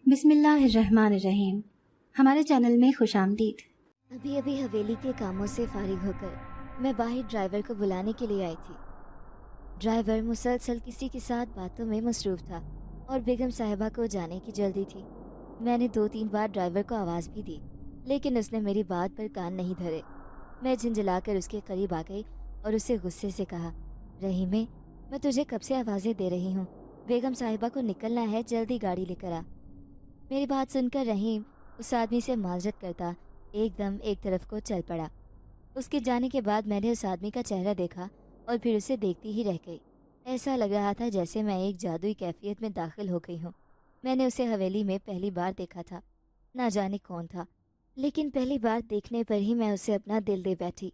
بسم اللہ الرحمن الرحیم۔ ہمارے چینل میں خوش آمدید۔ ابھی حویلی کے کاموں سے فارغ ہو کر میں باہر ڈرائیور کو بلانے کے لیے آئی تھی۔ ڈرائیور مسلسل کسی کے ساتھ باتوں میں مصروف تھا اور بیگم صاحبہ کو جانے کی جلدی تھی۔ میں نے 2-3 بار ڈرائیور کو آواز بھی دی، لیکن اس نے میری بات پر کان نہیں دھرے۔ میں جھنجھلا کر اس کے قریب آ گئی اور اسے غصے سے کہا، رحیمے، میں تجھے کب سے آوازیں دے رہی ہوں، بیگم صاحبہ کو نکلنا ہے، جلدی گاڑی لے کر آ۔ میری بات سن کر رحیم اس آدمی سے معذرت کرتا ایک دم ایک طرف کو چل پڑا۔ اس کے جانے کے بعد میں نے اس آدمی کا چہرہ دیکھا اور پھر اسے دیکھتی ہی رہ گئی۔ ایسا لگ رہا تھا جیسے میں ایک جادوئی کیفیت میں داخل ہو گئی ہوں۔ میں نے اسے حویلی میں پہلی بار دیکھا تھا، نہ جانے کون تھا، لیکن پہلی بار دیکھنے پر ہی میں اسے اپنا دل دے بیٹھی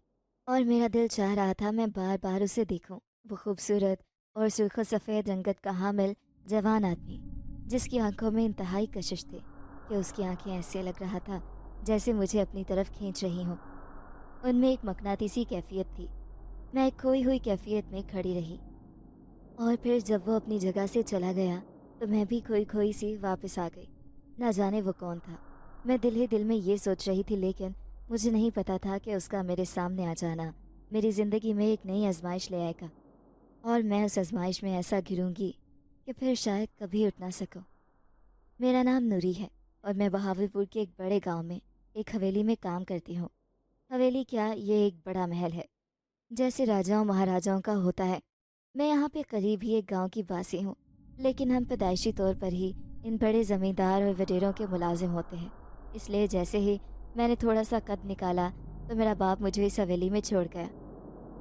اور میرا دل چاہ رہا تھا میں بار بار اسے دیکھوں۔ وہ خوبصورت اور سرخ و سفید رنگت کا حامل جوان آدمی، جس کی آنکھوں میں انتہائی کشش تھی کہ اس کی آنکھیں ایسے لگ رہا تھا جیسے مجھے اپنی طرف کھینچ رہی ہوں۔ ان میں ایک مقناطیسی کیفیت تھی۔ میں ایک کھوئی ہوئی کیفیت میں کھڑی رہی اور پھر جب وہ اپنی جگہ سے چلا گیا تو میں بھی کھوئی کھوئی سی واپس آ گئی۔ نہ جانے وہ کون تھا، میں دل ہی دل میں یہ سوچ رہی تھی، لیکن مجھے نہیں پتا تھا کہ اس کا میرے سامنے آ جانا میری زندگی میں ایک نئی آزمائش لے آئے گا، اور میں اس آزمائش میں ایسا گروں گی کہ پھر شاید کبھی اٹھ نہ سکوں۔ میرا نام نوری ہے اور میں بہاولپور کے ایک بڑے گاؤں میں ایک حویلی میں کام کرتی ہوں۔ حویلی کیا، یہ ایک بڑا محل ہے، جیسے راجاؤں مہاراجاؤں کا ہوتا ہے۔ میں یہاں پہ قریب ہی ایک گاؤں کی باسی ہوں، لیکن ہم پیدائشی طور پر ہی ان بڑے زمیندار اور وڈیروں کے ملازم ہوتے ہیں۔ اس لیے جیسے ہی میں نے تھوڑا سا قد نکالا تو میرا باپ مجھے اس حویلی میں چھوڑ گیا۔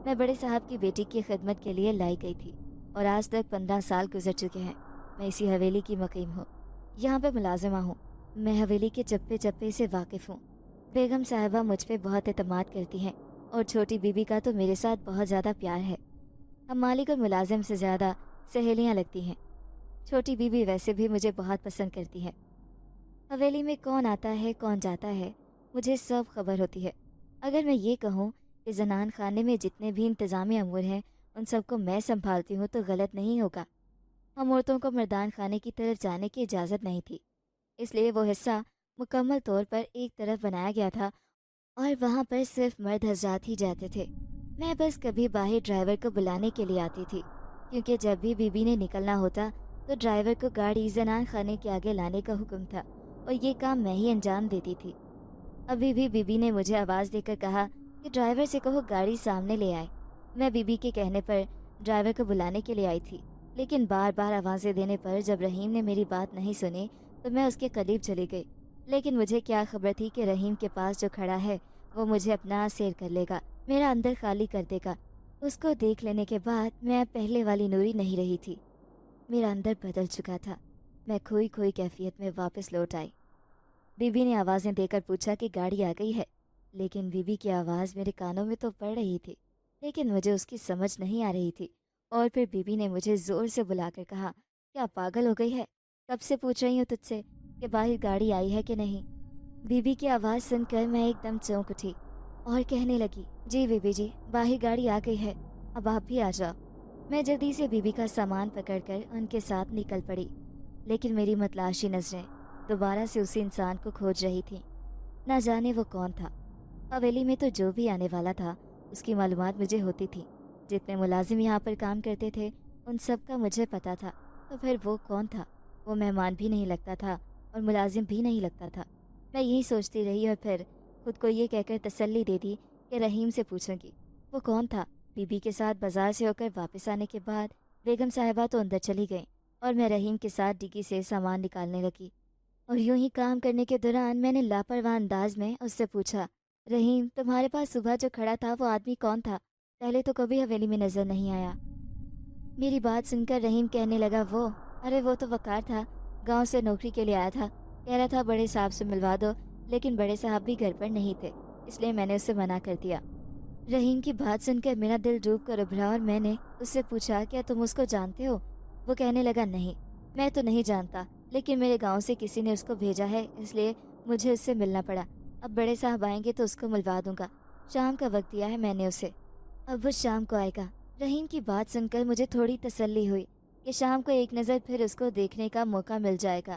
میں بڑے صاحب کی بیٹی کی خدمت کے لیے لائی گئی تھی اور آج تک 15 سال گزر چکے ہیں۔ میں اسی حویلی کی مقیم ہوں، یہاں پہ ملازمہ ہوں۔ میں حویلی کے چپے چپے سے واقف ہوں۔ بیگم صاحبہ مجھ پہ بہت اعتماد کرتی ہیں اور چھوٹی بیوی کا تو میرے ساتھ بہت زیادہ پیار ہے۔ ہم مالک اور ملازم سے زیادہ سہیلیاں لگتی ہیں۔ چھوٹی بیوی ویسے بھی مجھے بہت پسند کرتی ہے۔ حویلی میں کون آتا ہے کون جاتا ہے مجھے سب خبر ہوتی ہے۔ اگر میں یہ کہوں کہ زنان خانے میں جتنے بھی انتظامی امور ہیں ان سب کو میں سنبھالتی ہوں تو غلط نہیں ہوگا۔ ہم عورتوں کو مردان خانے کی طرف جانے کی اجازت نہیں تھی، اس لیے وہ حصہ مکمل طور پر ایک طرف بنایا گیا تھا اور وہاں پر صرف مرد حضرات ہی جاتے تھے۔ میں بس کبھی باہر ڈرائیور کو بلانے کے لیے آتی تھی، کیونکہ جب بھی بیوی نے نکلنا ہوتا تو ڈرائیور کو گاڑی زنان خانے کے آگے لانے کا حکم تھا اور یہ کام میں ہی انجام دیتی تھی۔ ابھی بھی بیوی نے مجھے آواز دے کر کہا کہ ڈرائیور سے کہو گاڑی سامنے لے آئے۔ میں بیوی کے کہنے پر ڈرائیور کو بلانے کے لیے آئی تھی، لیکن بار بار آوازیں دینے پر جب رحیم نے میری بات نہیں سنی تو میں اس کے قریب چلی گئی۔ لیکن مجھے کیا خبر تھی کہ رحیم کے پاس جو کھڑا ہے وہ مجھے اپنا سیر کر لے گا، میرا اندر خالی کر دے گا۔ اس کو دیکھ لینے کے بعد میں اب پہلے والی نوری نہیں رہی تھی، میرا اندر بدل چکا تھا۔ میں کھوئی کھوئی کیفیت میں واپس لوٹ آئی۔ بیوی نے آوازیں دے کر پوچھا کہ گاڑی آ گئی ہے، لیکن بیوی کی آواز میرے کانوں میں تو پڑ رہی تھی، لیکن مجھے اس کی سمجھ نہیں آ رہی تھی۔ اور پھر بیوی نے مجھے زور سے بلا کر کہا، کیا پاگل ہو گئی ہے؟ کب سے پوچھ رہی ہوں تجھ سے کہ باہر گاڑی آئی ہے کہ نہیں۔ بیوی کی آواز سن کر میں ایک دم چونک اٹھی اور کہنے لگی، جی بیوی جی، باہر گاڑی آ گئی ہے، اب آپ بھی آ جاؤ۔ میں جلدی سے بیوی کا سامان پکڑ کر ان کے ساتھ نکل پڑی، لیکن میری متلاشی نظریں دوبارہ سے اسی انسان کو کھوج رہی تھیں۔ نہ جانے وہ کون تھا۔ حویلی میں تو جو بھی آنے والا تھا اس کی معلومات مجھے ہوتی تھی۔ جتنے ملازم یہاں پر کام کرتے تھے ان سب کا مجھے پتا تھا، تو پھر وہ کون تھا؟ وہ مہمان بھی نہیں لگتا تھا اور ملازم بھی نہیں لگتا تھا۔ میں یہی سوچتی رہی اور پھر خود کو یہ کہہ کر تسلی دے دی کہ رحیم سے پوچھوں گی وہ کون تھا۔ بیوی کے ساتھ بازار سے ہو کر واپس آنے کے بعد بیگم صاحبہ تو اندر چلی گئیں اور میں رحیم کے ساتھ ڈگی سے سامان نکالنے لگی۔ اور یوں ہی کام کرنے کے دوران میں نے لاپرواہ انداز میں اس سے پوچھا، رحیم، تمہارے پاس صبح جو کھڑا تھا وہ آدمی کون تھا؟ پہلے تو کبھی حویلی میں نظر نہیں آیا۔ میری بات سن کر رحیم کہنے لگا، ارے وہ تو وقار تھا، گاؤں سے نوکری کے لیے آیا تھا، کہہ رہا تھا بڑے صاحب سے ملوا دو، لیکن بڑے صاحب بھی گھر پر نہیں تھے، اس لیے میں نے اسے منع کر دیا۔ رحیم کی بات سن کر میرا دل ڈوب کر ابھرا اور میں نے اس سے پوچھا، کیا تم اس کو جانتے ہو؟ وہ کہنے لگا، نہیں، میں تو نہیں جانتا، لیکن میرے گاؤں سے کسی نے اس کو بھیجا ہے، اس لیے مجھے اس سے ملنا پڑا۔ اب بڑے صاحب آئیں گے تو اس کو ملوا دوں گا، شام کا وقت دیا ہے میں نے اسے، اب وہ شام کو آئے گا۔ رحیم کی بات سن کر مجھے تھوڑی تسلی ہوئی کہ شام کو ایک نظر پھر اس کو دیکھنے کا موقع مل جائے گا۔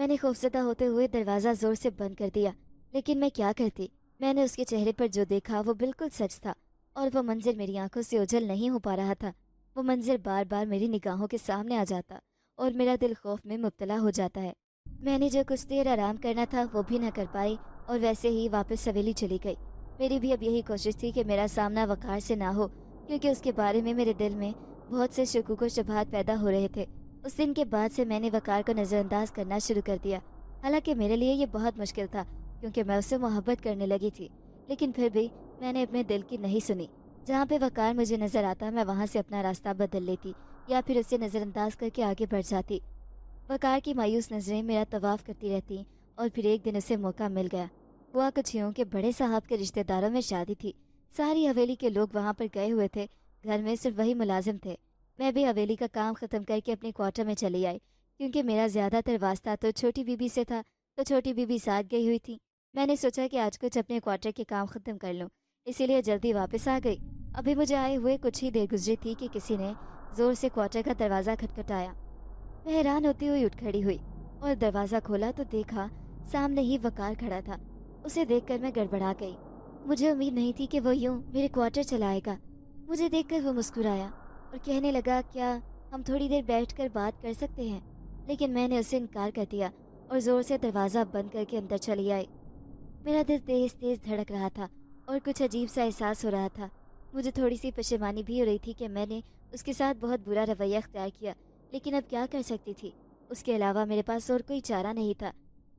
میں نے خوفزدہ ہوتے ہوئے دروازہ زور سے بند کر دیا، لیکن میں کیا کرتی؟ میں نے اس کے چہرے پر جو دیکھا وہ بالکل سچ تھا، اور وہ منظر میری آنکھوں سے اوجھل نہیں ہو پا رہا تھا۔ وہ منظر بار بار میری نگاہوں کے سامنے آ جاتا اور میرا دل خوف میں مبتلا ہو جاتا ہے۔ میں نے جو کچھ دیر آرام کرنا تھا وہ بھی نہ کر پائی اور ویسے ہی واپس حویلی چلی گئی۔ میری بھی اب یہی کوشش تھی کہ میرا سامنا وقار سے نہ ہو، کیونکہ اس کے بارے میں میرے دل میں بہت سے شکوک و شبہات پیدا ہو رہے تھے۔ اس دن کے بعد سے میں نے وقار کو نظر انداز کرنا شروع کر دیا، حالانکہ میرے لیے یہ بہت مشکل تھا کیونکہ میں اس سے محبت کرنے لگی تھی، لیکن پھر بھی میں نے اپنے دل کی نہیں سنی۔ جہاں پہ وقار مجھے نظر آتا میں وہاں سے اپنا راستہ بدل لیتی یا پھر اسے نظر انداز کر کے آگے بڑھ جاتی۔ وقار کی مایوس نظریں میرا طواف کرتی رہتی اور پھر ایک دن اسے موقع مل گیا۔ ہوا کچھ یوں کہ بڑے صاحب کے رشتہ داروں میں شادی تھی، ساری حویلی کے لوگ وہاں پر گئے ہوئے تھے، گھر میں صرف وہی ملازم تھے۔ میں بھی حویلی کا کام ختم کر کے اپنے کوارٹر میں چلی آئی، کیونکہ میرا زیادہ تر واسطہ تو چھوٹی بی بی سے تھا، تو چھوٹی بی بی ساتھ گئی ہوئی تھی۔ میں نے سوچا کہ آج کچھ اپنے کوارٹر کے کام ختم کر لوں، اسی لیے جلدی واپس آ گئی۔ ابھی مجھے آئے ہوئے کچھ ہی دیر گزری تھی کہ کسی نے زور سے کوارٹر کا دروازہ کھٹکھٹایا۔ میں حیران ہوتی ہوئی اٹھ کھڑی ہوئی اور دروازہ کھولا تو دیکھا سامنے ہی وقار کھڑا تھا۔ اسے دیکھ کر میں گڑبڑا گئی، مجھے امید نہیں تھی کہ وہ یوں میرے کوارٹر چلائے گا۔ مجھے دیکھ کر وہ مسکرایا اور کہنے لگا، کیا ہم تھوڑی دیر بیٹھ کر بات کر سکتے ہیں؟ لیکن میں نے اسے انکار کر دیا اور زور سے دروازہ بند کر کے اندر چلی آئی۔ میرا دل تیز تیز دھڑک رہا تھا اور کچھ عجیب سا احساس ہو رہا تھا۔ مجھے تھوڑی سی پشیمانی بھی ہو رہی تھی کہ میں نے اس کے ساتھ بہت برا رویہ اختیار کیا، لیکن اب کیا کر سکتی تھی؟ اس کے علاوہ میرے پاس اور کوئی چارہ نہیں تھا۔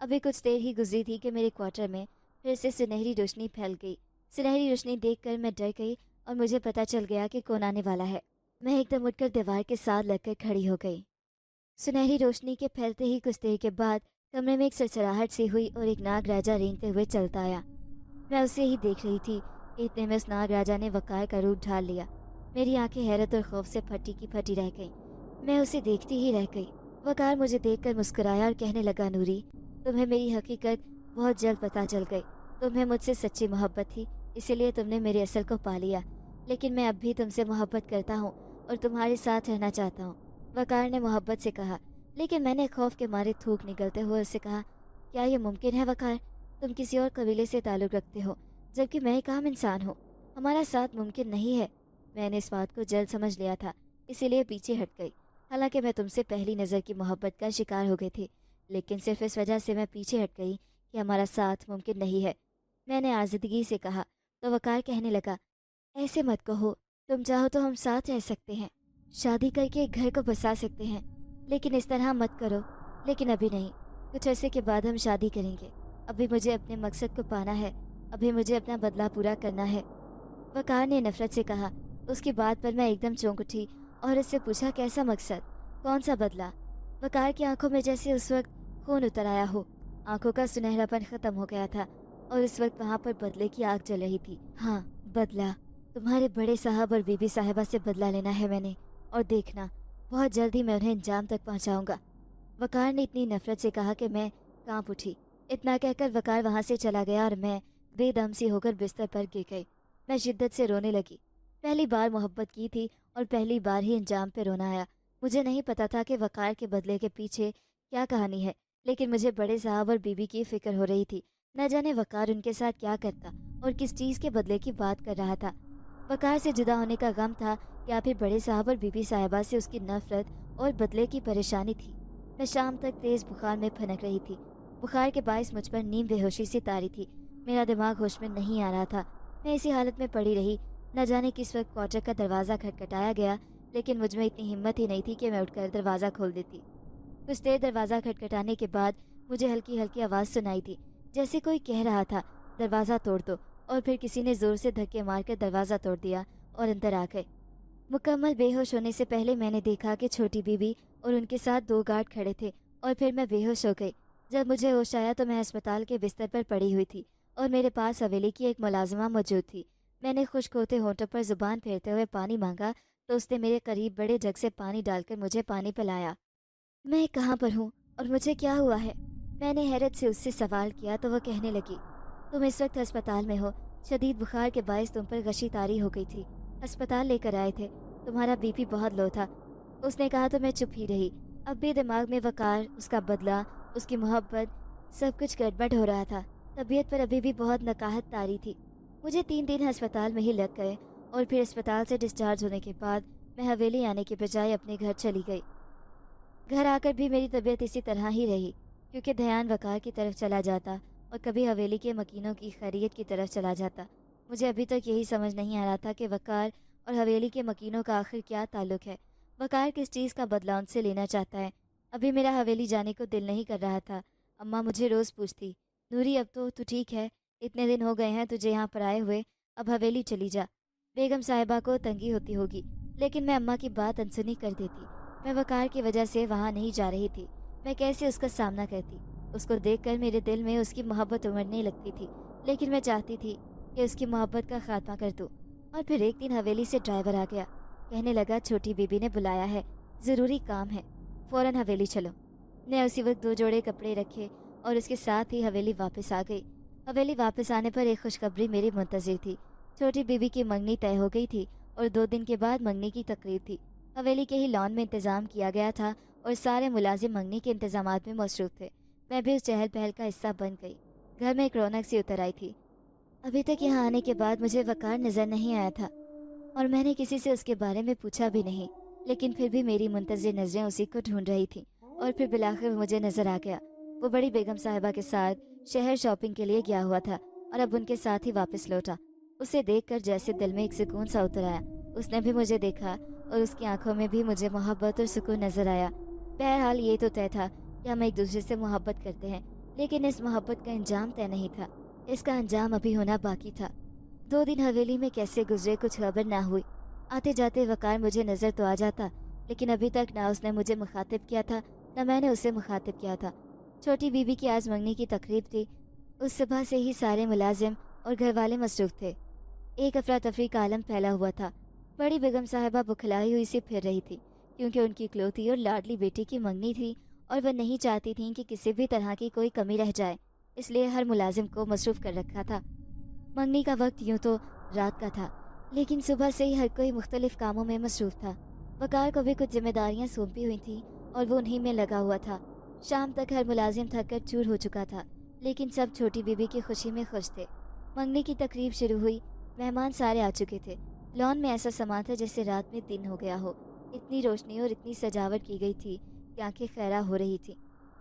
ابھی کچھ دیر ہی گزری تھی کہ میرے کوارٹر میں پھر سے سنہری روشنی پھیل گئی۔ سنہری روشنی دیکھ کر میں ڈر گئی اور مجھے پتہ چل گیا کہ کون آنے والا ہے۔ میں ایک دم اٹھ کر دیوار کے ساتھ لگ کر کھڑی ہو گئی۔ سنہری روشنی کے پھیلتے ہی کچھ دیر کے بعد کمرے میں ایک سرسراہٹ سی ہوئی اور ایک ناگ راجا رینگتے ہوئے چلتا آیا۔ میں اسے ہی دیکھ رہی تھی کہ اتنے میں اس ناگ راجا نے وقار کا روپ ڈھال لیا۔ میری آنکھیں حیرت اور خوف سے پھٹی کی پھٹی رہ گئیں۔ میں اسے دیکھتی ہی رہ گئی۔ وقار مجھے دیکھ کر مسکرایا اور کہنے لگا، نوری، تمہیں میری حقیقت بہت جلد پتہ چل گئی۔ تمہیں مجھ سے سچی محبت تھی، اسی لیے تم نے میرے اصل کو پا لیا، لیکن میں اب بھی تم سے محبت کرتا ہوں اور تمہارے ساتھ رہنا چاہتا ہوں، وقار نے محبت سے کہا۔ لیکن میں نے خوف کے مارے تھوک نکلتے ہوئے اسے کہا، کیا یہ ممکن ہے وقار؟ تم کسی اور قبیلے سے تعلق رکھتے ہو جبکہ میں ایک عام انسان ہوں، ہمارا ساتھ ممکن نہیں ہے۔ میں نے اس بات کو جلد سمجھ لیا تھا، اسی لیے پیچھے ہٹ گئی۔ حالانکہ میں تم سے پہلی نظر کی محبت کا شکار ہو گئی تھی، لیکن صرف اس وجہ سے میں پیچھے ہٹ گئی کہ ہمارا ساتھ ممکن نہیں ہے، میں نے آزادگی سے کہا۔ تو وقار کہنے لگا، ایسے مت کہو، تم چاہو تو ہم ساتھ رہ سکتے ہیں، شادی کر کے ایک گھر کو بسا سکتے ہیں، لیکن اس طرح مت کرو۔ لیکن ابھی نہیں، کچھ عرصے کے بعد ہم شادی کریں گے۔ ابھی مجھے اپنے مقصد کو پانا ہے، ابھی مجھے اپنا بدلہ پورا کرنا ہے، وقار نے نفرت سے کہا۔ اس کی بات پر میں ایک دم چونک اٹھی اور اس سے پوچھا، کیسا مقصد؟ کون سا بدلہ؟ وقار کی آنکھوں میں جیسے اس وقت خون اتر آیا ہو، آنکھوں کا سنہرا پن ختم ہو گیا تھا اور اس وقت وہاں پر بدلے کی آگ جل رہی تھی۔ ہاں، بدلہ، تمہارے بڑے صاحب اور بی بی صاحبہ سے بدلہ لینا ہے میں نے، اور دیکھنا بہت جلدی میں انہیں انجام تک پہنچاؤں گا، وقار نے اتنی نفرت سے کہا کہ میں کانپ اٹھی۔ اتنا کہہ کر وقار وہاں سے چلا گیا اور میں بے دم سی ہو کر بستر پر گر گئی۔ میں شدت سے رونے لگی۔ پہلی بار محبت کی تھی اور پہلی بار ہی انجام پہ رونا آیا۔ مجھے نہیں پتا تھا کہ وقار کے بدلے کے پیچھے کیا کہانی ہے، لیکن مجھے بڑے صاحب اور بی بی کی فکر ہو رہی تھی۔ نہ جانے وقار ان کے ساتھ کیا کرتا اور کس چیز کے بدلے کی بات کر رہا تھا۔ وقار سے جدا ہونے کا غم تھا یا پھر بڑے صاحب اور بی بی صاحبہ سے اس کی نفرت اور بدلے کی پریشانی تھی۔ میں شام تک تیز بخار میں پھنک رہی تھی۔ بخار کے باعث مجھ پر نیم بے ہوشی سی طاری تھی، میرا دماغ ہوش میں نہیں آ رہا تھا۔ میں اسی حالت میں پڑی رہی۔ نہ جانے کس وقت کوارٹر کا دروازہ کھٹکھٹایا گیا، لیکن مجھ میں اتنی ہمت ہی نہیں تھی کہ میں اٹھ کر دروازہ کھول دیتی۔ کچھ دیر دروازہ کھٹکھٹانے کے بعد مجھے ہلکی ہلکی آواز سنائی تھی، جیسے کوئی کہہ رہا تھا، دروازہ توڑ دو، اور پھر کسی نے زور سے دھکے مار کر دروازہ توڑ دیا اور اندر آ گئے۔ مکمل بے ہوش ہونے سے پہلے میں نے دیکھا کہ چھوٹی بی بی اور ان کے ساتھ دو گارڈ کھڑے تھے، اور پھر میں بے ہوش ہو گئی۔ جب مجھے ہوش آیا تو میں ہسپتال کے بستر پر پڑی ہوئی تھی اور میرے پاس حویلی کی ایک ملازمہ موجود تھی۔ میں نے خشک ہوتے ہونٹوں پر زبان پھیرتے ہوئے پانی مانگا تو اس نے میرے قریب بڑے جگ سے پانی ڈال کر مجھے پانی پلایا۔ میں کہاں پر ہوں اور مجھے کیا ہوا ہے؟ میں نے حیرت سے اس سے سوال کیا تو وہ کہنے لگی، تم اس وقت ہسپتال میں ہو، شدید بخار کے باعث تم پر غشی طاری ہو گئی تھی، ہسپتال لے کر آئے تھے، تمہارا بی پی بہت لو تھا۔ اس نے کہا تو میں چپ ہی رہی۔ اب بھی دماغ میں وقار، اس کا بدلہ اس کی محبت، سب کچھ گڑبڑ ہو رہا تھا۔ طبیعت پر ابھی بھی بہت نکاہت طاری تھی۔ مجھے 3 دن ہسپتال میں ہی لگ گئے اور پھر اسپتال سے ڈسچارج ہونے کے بعد میں حویلی آنے کے بجائے اپنے گھر چلی گئی۔ گھر آ کر بھی میری طبیعت اسی طرح ہی رہی، کیونکہ دھیان وقار کی طرف چلا جاتا اور کبھی حویلی کے مکینوں کی خیریت کی طرف چلا جاتا۔ مجھے ابھی تک یہی سمجھ نہیں آ رہا تھا کہ وقار اور حویلی کے مکینوں کا آخر کیا تعلق ہے۔ وقار کس چیز کا بدلہ ان سے لینا چاہتا ہے؟ ابھی میرا حویلی جانے کو دل نہیں کر رہا تھا۔ اماں مجھے روز پوچھتی، نوری اب تو ٹھیک ہے، اتنے دن ہو گئے ہیں تجھے یہاں پر آئے ہوئے، اب حویلی چلی جا۔ بیگم صاحبہ کو تنگی ہوتی ہوگی، لیکن میں اماں کی بات انسنی کر دیتی۔ میں وقار کی وجہ سے وہاں نہیں جا رہی تھی، میں کیسے اس کا سامنا کرتی؟ اس کو دیکھ کر میرے دل میں اس کی محبت امڑنے لگتی تھی، لیکن میں چاہتی تھی کہ اس کی محبت کا خاتمہ کر دوں۔ اور پھر ایک دن حویلی سے ڈرائیور آ گیا، کہنے لگا چھوٹی بی بی نے بلایا ہے، ضروری کام ہے، فوراً حویلی چلو۔ میں اسی وقت 2 جوڑے کپڑے رکھے اور اس کے ساتھ ہی حویلی واپس آ گئی۔ حویلی واپس آنے پر ایک خوشخبری میری منتظر تھی۔ چھوٹی بی بی کی منگنی طے ہو گئی تھی اور 2 دن کے بعد منگنی کی تقریب تھی۔ حویلی کے ہی لان میں انتظام کیا گیا تھا اور سارے ملازم منگنی کے انتظامات میں مصروف تھے۔ میں بھی اس چہل پہل کا حصہ بن گئی۔ گھر میں ایک رونق سی اتر آئی تھی۔ ابھی تک یہاں آنے کے بعد مجھے وقار نظر نہیں آیا تھا اور میں نے کسی سے اس کے بارے میں پوچھا بھی نہیں، لیکن پھر بھی میری منتظر نظریں اسی کو ڈھونڈ رہی تھیں اور پھر بالآخر مجھے نظر آ گیا۔ وہ بڑی بیگم صاحبہ کے ساتھ شہر شاپنگ کے لیے گیا ہوا تھا اور اب ان کے ساتھ ہی واپس لوٹا۔ اسے دیکھ کر جیسے دل میں ایک سکون سا اتر آیا۔ اس نے بھی مجھے دیکھا اور اس کی آنکھوں میں بھی مجھے محبت اور سکون نظر آیا۔ بہرحال یہ تو طے تھا کہ ہم ایک دوسرے سے محبت کرتے ہیں، لیکن اس محبت کا انجام طے نہیں تھا، اس کا انجام ابھی ہونا باقی تھا۔ 2 دن حویلی میں کیسے گزرے کچھ خبر نہ ہوئی۔ آتے جاتے وقار مجھے نظر تو آ جاتا، لیکن ابھی تک نہ اس نے مجھے مخاطب کیا تھا نہ میں نے اسے مخاطب کیا تھا۔ چھوٹی بیوی کی آج منگنی کی تقریب تھی۔ اس صبح سے ہی سارے ملازم اور گھر والے مصروف تھے۔ ایک افراتفری کا عالم پھیلا ہوا تھا۔ بڑی بیگم صاحبہ بکھلائی ہوئی سی پھر رہی تھی، کیونکہ ان کی اکلوتی اور لاڈلی بیٹی کی منگنی تھی اور وہ نہیں چاہتی تھیں کہ کسی بھی طرح کی کوئی کمی رہ جائے، اس لیے ہر ملازم کو مصروف کر رکھا تھا۔ منگنی کا وقت یوں تو رات کا تھا، لیکن صبح سے ہی ہر کوئی مختلف کاموں میں مصروف تھا۔ وقار کو بھی کچھ ذمہ داریاں سونپی ہوئی تھیں اور وہ انہی میں لگا ہوا تھا۔ شام تک ہر ملازم تھک کر چور ہو چکا تھا، لیکن سب چھوٹی بیوی کی خوشی میں خوش تھے۔ منگنی کی تقریب شروع ہوئی، مہمان سارے آ چکے تھے۔ لان میں ایسا سما تھا جیسے رات میں دن ہو گیا ہو، اتنی روشنی اور اتنی سجاوٹ کی گئی تھی کہ آنکھیں خیرہ ہو رہی تھی۔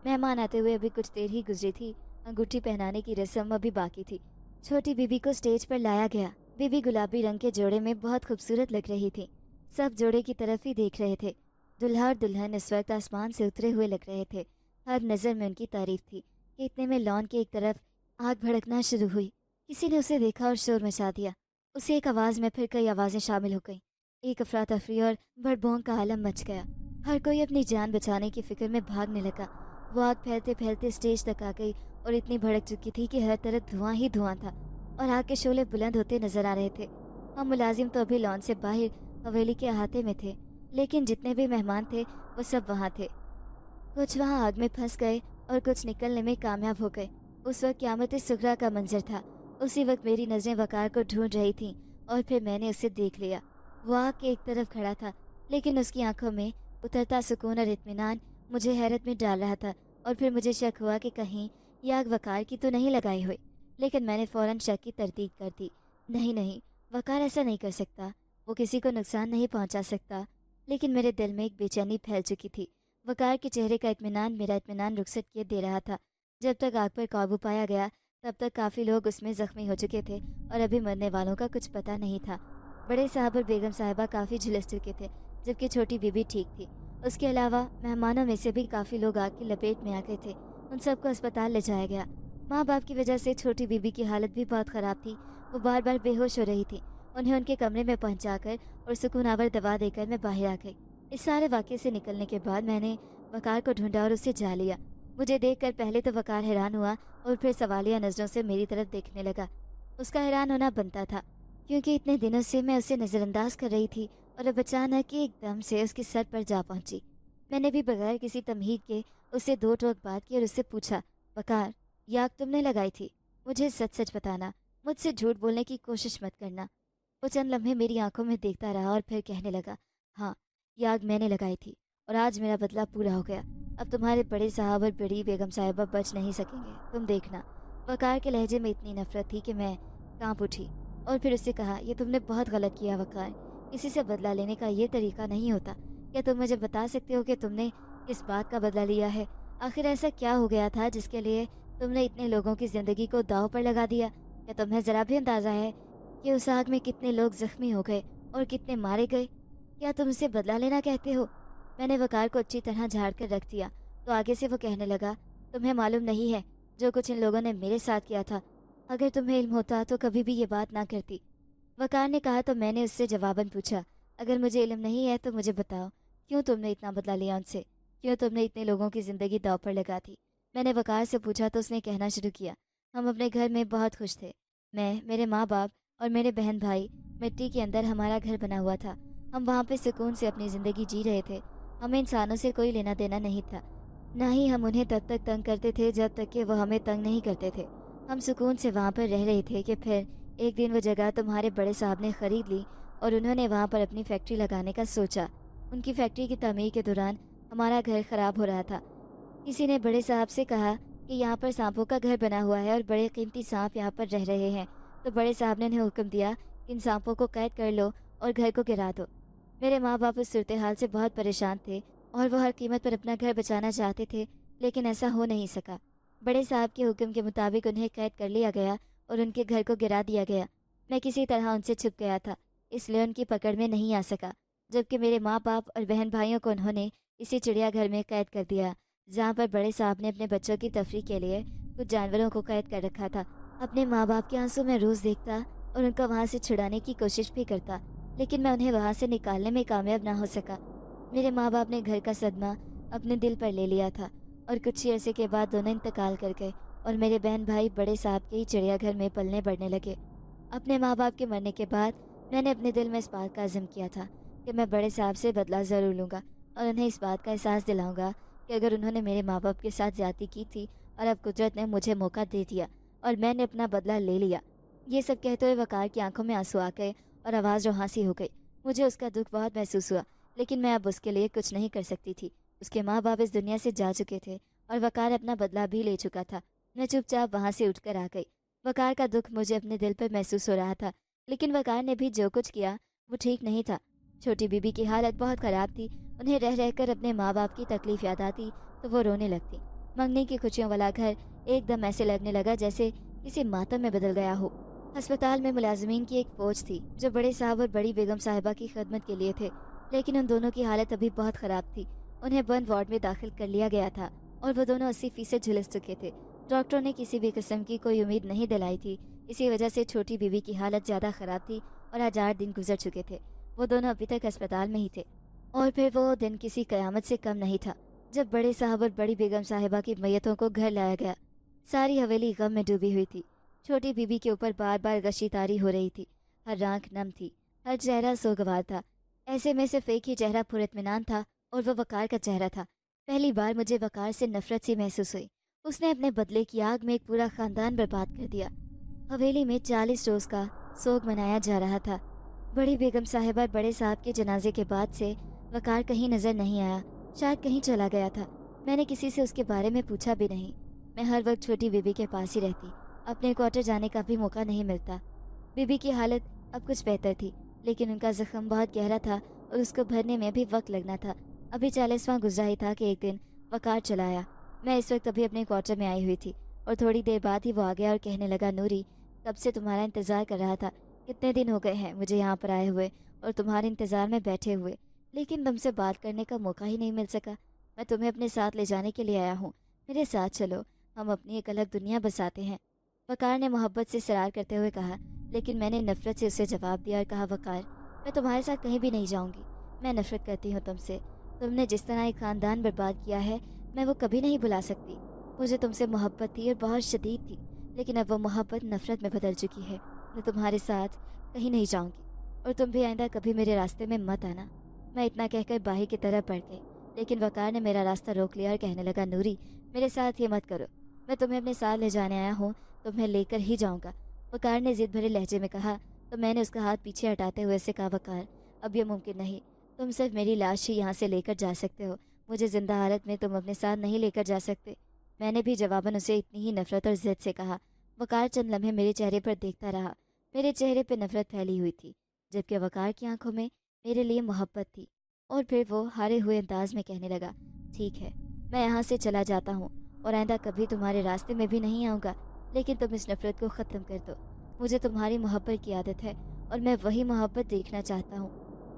مہمان آتے ہوئے ابھی کچھ دیر ہی گزری تھی، انگوٹھی پہنانے کی رسم ابھی باقی تھی۔ چھوٹی بیوی کو سٹیج پر لایا گیا۔ بیوی گلابی رنگ کے جوڑے میں بہت خوبصورت لگ رہی تھی، سب جوڑے کی طرف ہی دیکھ رہے تھے۔ دلہا اور دلہن اس وقت آسمان سے اترے ہوئے لگ رہے تھے، ہر نظر میں ان کی تعریف تھی کہ اتنے میں لان کے ایک طرف آگ بھڑکنا شروع ہوئی۔ کسی نے اسے دیکھا اور شور مچا دیا، اسی ایک آواز میں پھر کئی آوازیں شامل ہو گئیں۔ ایک افراتفری اور بڑبونگ کا عالم مچ گیا، ہر کوئی اپنی جان بچانے کی فکر میں بھاگنے لگا۔ وہ آگ پھیلتے پھیلتے اسٹیج تک آ گئی اور اتنی بھڑک چکی تھی کہ ہر طرف دھواں ہی دھواں تھا اور آگ کے شعلے بلند ہوتے نظر آ رہے تھے۔ ہم ملازم تو ابھی لان سے باہر حویلی کے احاطے میں تھے، لیکن جتنے بھی مہمان تھے وہ سب وہاں تھے۔ کچھ وہاں آگ میں پھنس گئے اور کچھ نکلنے میں کامیاب ہو گئے۔ اس وقت قیامت صغریٰ کا منظر تھا۔ اسی وقت میری نظریں وقار کو ڈھونڈ رہی تھیں اور پھر میں نے اسے دیکھ لیا۔ وہ آگ کے ایک طرف کھڑا تھا، لیکن اس کی آنکھوں میں اترتا سکون اور اطمینان مجھے حیرت میں ڈال رہا تھا، اور پھر مجھے شک ہوا کہ کہیں یہ آگ وقار کی تو نہیں لگائی ہوئی، لیکن میں نے فوراً شک کی تردید کر دی۔ نہیں، وقار ایسا نہیں کر سکتا، وہ کسی کو نقصان نہیں پہنچا سکتا۔ لیکن میرے دل میں ایک بے چینی پھیل چکی تھی۔ وقار کے چہرے کا اطمینان میرا اطمینان رخصت کیے دے رہا تھا۔ جب تک آگ پر قابو پایا گیا تب تک کافی لوگ اس میں زخمی ہو چکے تھے اور ابھی مرنے والوں کا کچھ پتہ نہیں تھا۔ بڑے صاحب اور بیگم صاحبہ کافی جھلس چکے تھے، جبکہ چھوٹی بیوی ٹھیک تھی۔ اس کے علاوہ مہمانوں میں سے بھی کافی لوگ آگ کی لپیٹ میں آ گئے تھے۔ ان سب کو اسپتال لے جایا گیا۔ ماں باپ کی وجہ سے چھوٹی بیوی کی حالت بھی بہت خراب تھی، وہ بار بار بے ہوش ہو رہی تھی۔ انہیں ان کے کمرے میں پہنچا کر اور سکون آور دوا دے کر میں باہر آ گئی۔ اس سارے واقعے سے نکلنے کے بعد میں نے وقار کو ڈھونڈا اور اسے جا لیا۔ مجھے دیکھ کر پہلے تو وقار حیران ہوا اور پھر سوالیہ نظروں سے میری طرف دیکھنے لگا۔ اس کا حیران ہونا بنتا تھا، کیونکہ اتنے دنوں سے میں اسے نظر انداز کر رہی تھی اور اب اچانک ایک دم سے اس کے سر پر جا پہنچی۔ میں نے بھی بغیر کسی تمہید کے اسے 2 ٹوک بات کی اور اس سے پوچھا، وقار، یہ آگ تم نے لگائی تھی؟ مجھے سچ سچ بتانا، مجھ سے جھوٹ بولنے کی کوشش مت کرنا۔ وہ چند لمحے میری آنکھوں میں دیکھتا رہا اور پھر کہنے لگا، ہاں، یہ آگ میں نے لگائی تھی اور آج میرا بدلہ پورا ہو گیا۔ اب تمہارے بڑے صاحب اور بڑی بیگم صاحبہ بچ نہیں سکیں گے، تم دیکھنا۔ وقار کے لہجے میں اتنی نفرت تھی کہ میں کانپ اٹھی، اور پھر اس سے کہا، یہ تم نے بہت غلط کیا وقار، کسی سے بدلہ لینے کا یہ طریقہ نہیں ہوتا۔ کیا تم مجھے بتا سکتے ہو کہ تم نے کس بات کا بدلہ لیا ہے؟ آخر ایسا کیا ہو گیا تھا جس کے لیے تم نے اتنے لوگوں کی زندگی کو داؤ پر لگا دیا؟ کیا تمہیں ذرا بھی اندازہ ہے کہ اس آگ میں کتنے لوگ زخمی ہو گئے اور کتنے مارے گئے؟ کیا تم اسے بدلہ لینا کہتے ہو؟ میں نے وقار کو اچھی طرح جھاڑ کر رکھ دیا تو آگے سے وہ کہنے لگا، تمہیں معلوم نہیں ہے جو کچھ ان لوگوں نے میرے ساتھ کیا تھا؟ اگر تمہیں علم ہوتا تو کبھی بھی یہ بات نہ کرتی۔ وقار نے کہا تو میں نے اس سے جواباً پوچھا، اگر مجھے علم نہیں ہے تو مجھے بتاؤ، کیوں تم نے اتنا بدلہ لیا ان سے؟ کیوں تم نے اتنے لوگوں کی زندگی داؤ پر لگا دی؟ میں نے وقار سے پوچھا تو اس نے کہنا شروع کیا، ہم اپنے گھر میں بہت خوش تھے، میں، میرے ماں باپ اور میرے بہن بھائی، مٹی کے اندر ہمارا گھر بنا ہوا تھا، ہم وہاں پہ سکون سے اپنی زندگی جی رہے تھے، ہمیں انسانوں سے کوئی لینا دینا نہیں تھا، نہ ہی ہم انہیں تب تک تنگ کرتے تھے جب تک کہ وہ ہمیں تنگ نہیں کرتے تھے، ہم سکون سے وہاں پر رہ رہے تھے کہ پھر ایک دن وہ جگہ تمہارے بڑے صاحب نے خرید لی اور انہوں نے وہاں پر اپنی فیکٹری لگانے کا سوچا۔ ان کی فیکٹری کی تعمیر کے دوران ہمارا گھر خراب ہو رہا تھا، کسی نے بڑے صاحب سے کہا کہ یہاں پر سانپوں کا گھر بنا ہوا ہے اور بڑے قیمتی سانپ یہاں پر رہ رہے ہیں، تو بڑے صاحب نے انہیں حکم دیا کہ ان سانپوں کو قید کر لو اور گھر کو گرا دو۔ میرے ماں باپ اس صورتحال سے بہت پریشان تھے اور وہ ہر قیمت پر اپنا گھر بچانا چاہتے تھے، لیکن ایسا ہو نہیں سکا۔ بڑے صاحب کے حکم کے مطابق انہیں قید کر لیا گیا اور ان کے گھر کو گرا دیا گیا۔ میں کسی طرح ان سے چھپ گیا تھا، اس لیے ان کی پکڑ میں نہیں آ سکا، جبکہ میرے ماں باپ اور بہن بھائیوں کو انہوں نے اسی چڑیا گھر میں قید کر دیا، جہاں پر بڑے صاحب نے اپنے بچوں کی تفریح کے لیے کچھ جانوروں کو قید کر رکھا تھا۔ اپنے ماں باپ کے آنسو میں روز دیکھتا اور ان کو وہاں سے چھڑانے کی کوشش بھی کرتا، لیکن میں انہیں وہاں سے نکالنے میں کامیاب نہ ہو سکا۔ میرے ماں باپ نے گھر کا صدمہ اپنے دل پر لے لیا تھا اور کچھ ہی عرصے کے بعد دونوں انتقال کر گئے اور میرے بہن بھائی بڑے صاحب کے ہی چڑیا گھر میں پلنے بڑھنے لگے۔ اپنے ماں باپ کے مرنے کے بعد میں نے اپنے دل میں اس بات کا عزم کیا تھا کہ میں بڑے صاحب سے بدلہ ضرور لوں گا اور انہیں اس بات کا احساس دلاؤں گا کہ اگر انہوں نے میرے ماں باپ کے ساتھ زیادتی کی تھی اور اب قدرت نے مجھے موقع دے دیا اور میں نے اپنا بدلہ لے لیا۔ یہ سب کہتے ہوئے وقار کی آنکھوں میں آنسو آ گئے اور آواز روحاں سی ہو گئی۔ مجھے اس کا دکھ بہت محسوس ہوا، لیکن میں اب اس کے لیے کچھ نہیں کر سکتی تھی۔ اس کے ماں باپ اس دنیا سے جا چکے تھے اور وقار اپنا بدلہ بھی لے چکا تھا۔ میں چپ چاپ وہاں سے اٹھ کر آ گئی۔ وقار کا دکھ مجھے اپنے دل پر محسوس ہو رہا تھا، لیکن وقار نے بھی جو کچھ کیا وہ ٹھیک نہیں تھا۔ چھوٹی بی بی کی حالت بہت خراب تھی، انہیں رہ رہ کر اپنے ماں باپ کی تکلیف یاد آتی تو وہ رونے لگتی۔ منگنی کی خوشیوں والا گھر ایک دم ایسے لگنے لگا جیسے کسی ماتم میں بدل گیا ہو۔ ہسپتال میں ملازمین کی ایک فوج تھی جو بڑے صاحب اور بڑی بیگم صاحبہ کی خدمت کے لیے تھے، لیکن ان دونوں کی حالت ابھی بہت خراب تھی۔ انہیں بند وارڈ میں داخل کر لیا گیا تھا اور وہ دونوں 80% جھلس چکے تھے۔ ڈاکٹروں نے کسی بھی قسم کی کوئی امید نہیں دلائی تھی، اسی وجہ سے چھوٹی بیوی کی حالت زیادہ خراب تھی اور آج 8 دن گزر چکے تھے۔ وہ دونوں ابھی تک اسپتال میں ہی تھے اور پھر وہ دن کسی قیامت سے کم نہیں تھا جب بڑے صاحب اور بڑی بیگم صاحبہ کی میتوں کو گھر لایا گیا۔ ساری حویلی غم میں ڈوبی ہوئی تھی۔ چھوٹی بیوی کے اوپر بار بار غشی تاری ہو رہی تھی، ہر آنکھ نم تھی، ہر چہرہ سوگوار تھا۔ ایسے میں صرف ایک ہی چہرہ پر اطمینان تھا اور وہ وقار کا چہرہ تھا۔ پہلی بار مجھے وقار سے نفرت سی محسوس ہوئی۔ اس نے اپنے بدلے کی آگ میں ایک پورا خاندان برباد کر دیا۔ حویلی میں 40 روز کا سوگ منایا جا رہا تھا۔ بڑی بیگم صاحبہ اور بڑے صاحب کے جنازے کے بعد سے وقار کہیں نظر نہیں آیا، شاید کہیں چلا گیا تھا۔ میں نے کسی سے اس کے بارے میں پوچھا بھی نہیں۔ میں ہر وقت چھوٹی بیوی کے پاس ہی رہتی، اپنے کوارٹر جانے کا بھی موقع نہیں ملتا۔ بیوی کی حالت اب کچھ بہتر تھی، لیکن ان کا زخم بہت گہرا تھا اور اس کو بھرنے میں بھی وقت لگنا تھا۔ ابھی 40واں گزرا ہی تھا کہ ایک دن وقار چلا آیا۔ میں اس وقت ابھی اپنے کوارٹر میں آئی ہوئی تھی اور تھوڑی دیر بعد ہی وہ آ گیا اور کہنے لگا، نوری، کب سے تمہارا انتظار کر رہا تھا، کتنے دن ہو گئے ہیں مجھے یہاں پر آئے ہوئے اور تمہارے انتظار میں بیٹھے ہوئے، لیکن تم سے بات کرنے کا موقع ہی نہیں مل سکا۔ میں تمہیں اپنے ساتھ لے جانے کے لیے آیا ہوں، میرے ساتھ چلو، ہم اپنی ایک الگ دنیا بساتے ہیں۔ وقار نے محبت سے اصرار کرتے ہوئے کہا، لیکن میں نے نفرت سے اسے جواب دیا اور کہا، وقار، میں تمہارے ساتھ کہیں بھی نہیں جاؤں گی، میں نفرت کرتی ہوں تم سے۔ تم نے جس طرح ایک خاندان برباد کیا ہے میں وہ کبھی نہیں بھلا سکتی۔ مجھے تم سے محبت تھی اور بہت شدید تھی، لیکن اب وہ محبت نفرت میں بدل چکی ہے۔ میں تمہارے ساتھ کہیں نہیں جاؤں گی اور تم بھی آئندہ کبھی میرے راستے میں مت آنا۔ میں اتنا کہہ کر باہر کی طرف بڑھ گئی، لیکن وقار نے میرا راستہ روک لیا اور کہنے لگا، نوری، میرے ساتھ یہ مت کرو، میں تمہیں اپنے ساتھ لے جانے آیا ہوں، تمہیں لے کر ہی جاؤں گا۔ وقار نے ضد بھرے لہجے میں کہا تو میں نے اس کا ہاتھ پیچھے ہٹاتے ہوئے سے کہا، وقار، اب یہ ممکن نہیں، تم صرف میری لاش ہی یہاں سے لے کر جا سکتے ہو، مجھے زندہ حالت میں تم اپنے ساتھ نہیں لے کر جا سکتے۔ میں نے بھی جواباً اسے اتنی ہی نفرت اور ضد سے کہا۔ وقار چند لمحے میرے چہرے پر دیکھتا رہا۔ میرے چہرے پہ نفرت پھیلی ہوئی تھی، جبکہ وقار کی آنکھوں میں میرے لیے محبت تھی۔ اور پھر وہ ہارے ہوئے انداز میں کہنے لگا، ٹھیک ہے، میں یہاں سے چلا جاتا ہوں اور آئندہ کبھی تمہارے راستے میں بھی نہیں آؤں گا، لیکن تم اس نفرت کو ختم کر دو۔ مجھے تمہاری محبت کی عادت ہے اور میں وہی محبت دیکھنا چاہتا ہوں۔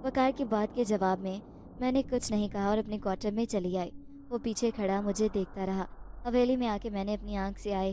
وقار کی بات کے جواب میں نے کچھ نہیں کہا اور اپنے کوارٹر میں چلی آئی۔ وہ پیچھے کھڑا مجھے دیکھتا رہا۔ حویلی میں آ کے میں نے اپنی آنکھ سے آئے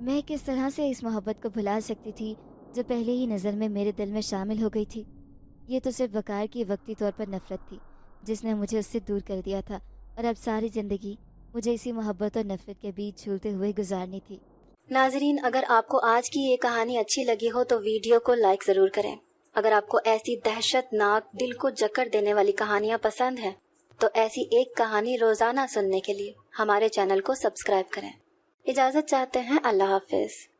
میں کس طرح سے اس محبت کو بھلا سکتی تھی جو پہلے ہی نظر میں میرے دل میں شامل ہو گئی تھی؟ یہ تو صرف وقار کی وقتی طور پر نفرت تھی جس نے مجھے اس سے دور کر دیا تھا، اور اب ساری زندگی مجھے اسی محبت اور نفرت کے بیچ جھولتے ہوئے گزارنی تھی۔ ناظرین، اگر آپ کو آج کی یہ کہانی اچھی لگی ہو تو ویڈیو کو لائک ضرور کریں۔ اگر آپ کو ایسی دہشت ناک دل کو جکڑ دینے والی کہانیاں پسند ہیں تو ایسی ایک کہانی روزانہ سننے کے لیے ہمارے چینل کو سبسکرائب کریں۔ اجازت چاہتے ہیں، اللہ حافظ۔